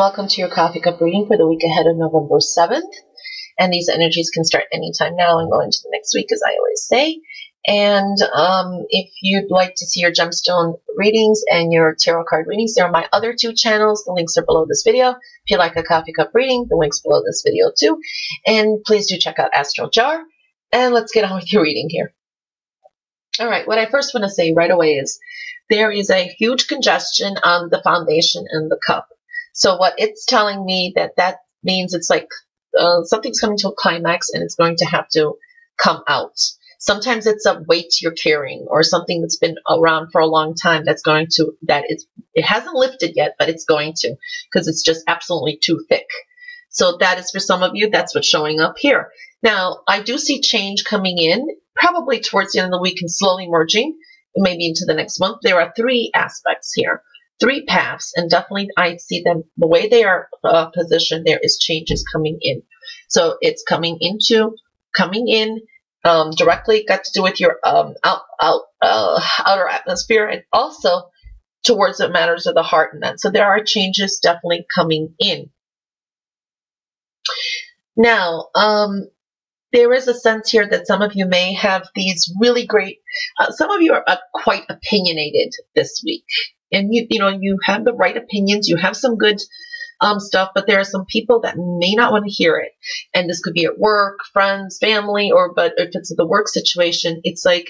welcome to your coffee cup reading for the week ahead of November 7th. And these energies can start anytime now and go into the next week, as I always say. And if you'd like to see your gemstone readings and your tarot card readings, there are my other two channels. The links are below this video. If you like a coffee cup reading, the link's below this video too. And please do check out Astro Jar. And let's get on with your reading here. All right, what I first want to say right away is there is a huge congestion on the foundation and the cup. So what it's telling me that means it's like something's coming to a climax and it's going to have to come out. Sometimes it's a weight you're carrying or something that's been around for a long time it hasn't lifted yet, but it's going to, because it's just absolutely too thick. So that is for some of you, that's what's showing up here. Now, I do see change coming in, probably towards the end of the week and slowly merging, maybe into the next month. There are three aspects here. Three paths, and definitely I see them the way they are positioned. There is changes coming in, so it's coming in directly got to do with your outer atmosphere, and also towards the matters of the heart and that. So there are changes definitely coming in. Now, there is a sense here that some of you may have these really great. Some of you are quite opinionated this week. And you have the right opinions, you have some good stuff, but there are some people that may not want to hear it. And this could be at work, friends, family, but if it's the work situation, it's like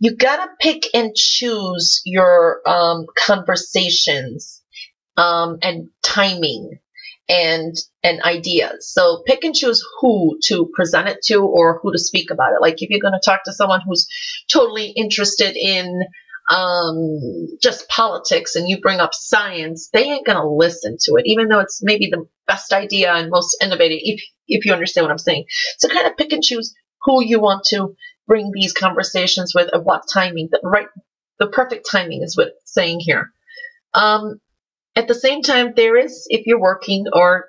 you gotta pick and choose your conversations and timing and ideas. So pick and choose who to present it to or who to speak about it. Like if you're gonna talk to someone who's totally interested in just politics and you bring up science, they ain't gonna listen to it, even though it's maybe the best idea and most innovative, if you understand what I'm saying. So kind of pick and choose who you want to bring these conversations with, at what timing. The perfect timing is what it's saying here. At the same time, there is, if you're working or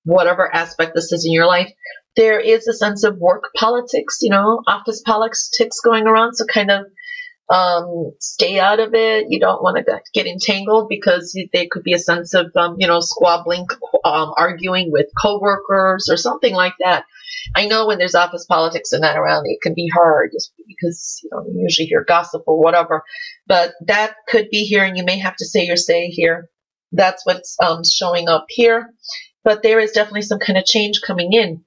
whatever aspect this is in your life, there is a sense of work politics, office politics going around. So kind of stay out of it. You don't want to get entangled, because there could be a sense of, squabbling, arguing with coworkers or something like that. I know when there's office politics and that around, it can be hard just because, you usually hear gossip or whatever, but that could be here and you may have to say your say here. That's what's showing up here, but there is definitely some kind of change coming in.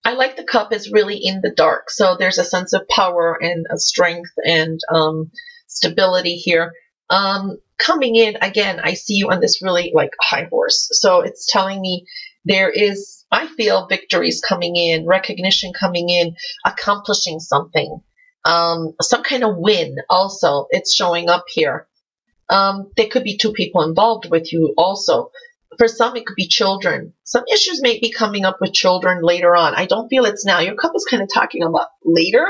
I like the cup is really in the dark. So there's a sense of power and strength and stability here. Coming in, again, I see you on this really like high horse. So it's telling me there is, I feel, victories coming in, recognition coming in, accomplishing something, some kind of win also. It's showing up here. There could be two people involved with you also. For some, it could be children. Some issues may be coming up with children later on. I don't feel it's now. Your cup is kind of talking about later.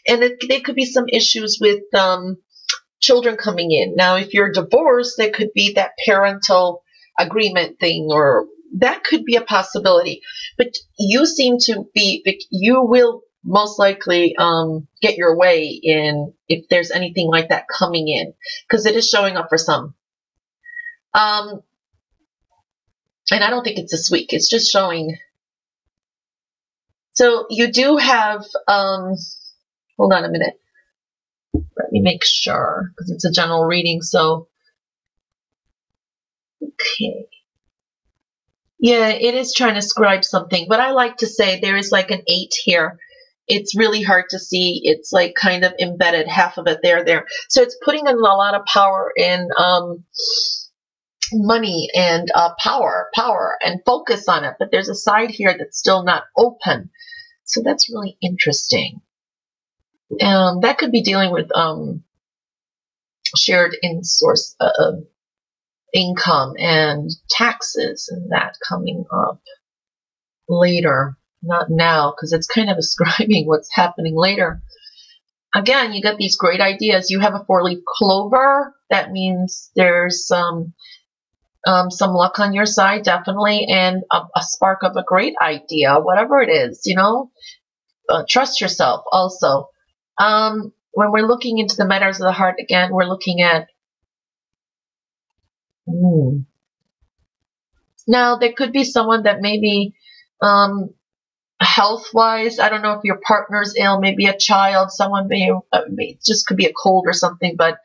And there could be some issues with children coming in. Now, if you're divorced, there could be that parental agreement thing, or that could be a possibility. But you seem to be, you will most likely get your way in if there's anything like that coming in, because it is showing up for some. And I don't think it's this week. It's just showing. So you do have, hold on a minute. Let me make sure, because it's a general reading. So, okay. Yeah, it is trying to scribe something. But I like to say there is like an 8 here. It's really hard to see. It's like kind of embedded, half of it there. So it's putting in a lot of power in, money and power and focus on it, but there's a side here that's still not open, so that's really interesting. That could be dealing with shared in-source income and taxes, and that coming up later, not now, because it's kind of describing what's happening later. Again, you got these great ideas. You have a 4-leaf clover. That means there's some luck on your side, definitely, and a spark of a great idea, whatever it is, trust yourself also. When we're looking into the matters of the heart, again, we're looking at Mm. Now, there could be someone that maybe health-wise, I don't know if your partner's ill, maybe a child, someone may just could be a cold or something, but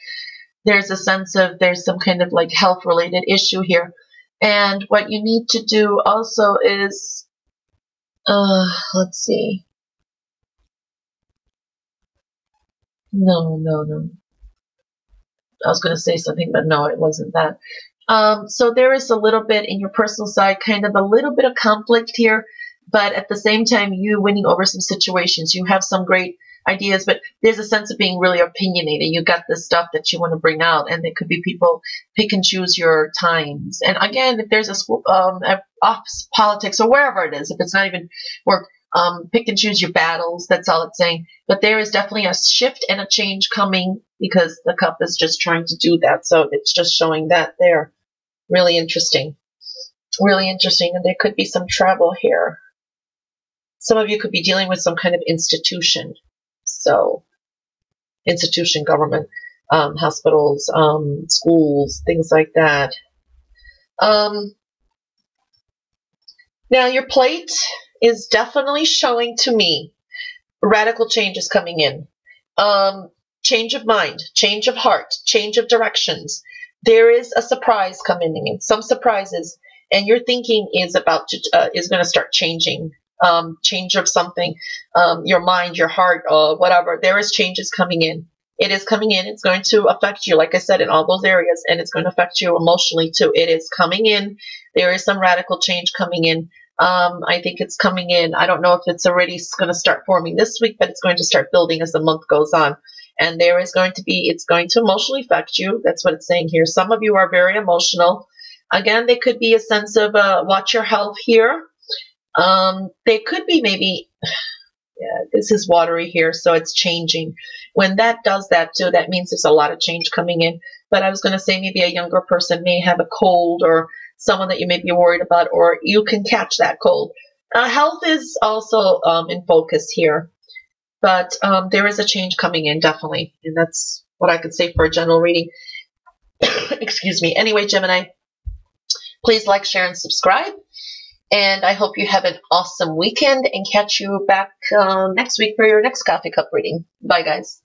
there's a sense of there's some kind of like health-related issue here. And what you need to do also is, let's see. No. I was going to say something, but no, it wasn't that. So there is a little bit in your personal side, kind of a little bit of conflict here, but at the same time, you winning over some situations. You have some great ideas, but there's a sense of being really opinionated. You got this stuff that you want to bring out, and there could be people pick and choose your times. And again, if there's a school, office politics or wherever it is, if it's not even work, pick and choose your battles. That's all it's saying. But there is definitely a shift and a change coming because the cup is just trying to do that. So it's just showing that there. Really interesting. Really interesting. And there could be some travel here. Some of you could be dealing with some kind of institution. So, institution, government, hospitals, schools, things like that. Now, your plate is definitely showing to me radical changes coming in. Change of mind, change of heart, change of directions. There is a surprise coming in, some surprises, and your thinking is about to is going to start changing. Change of something, your mind, your heart, whatever. There is changes coming in. It is coming in. It's going to affect you, like I said, in all those areas, and it's going to affect you emotionally too. It is coming in. There is some radical change coming in. I think it's coming in. I don't know if it's already going to start forming this week, but it's going to start building as the month goes on. And there is going to be, it's going to emotionally affect you. That's what it's saying here. Some of you are very emotional. Again, there could be a sense of watch your health here. There could be maybe, yeah, this is watery here, so it's changing. When that does that too, that means there's a lot of change coming in. But I was going to say maybe a younger person may have a cold or someone that you may be worried about, or you can catch that cold. Health is also in focus here. But there is a change coming in, definitely. And that's what I could say for a general reading. Excuse me. Anyway, Gemini, please like, share, and subscribe. And I hope you have an awesome weekend and catch you back next week for your next coffee cup reading. Bye, guys.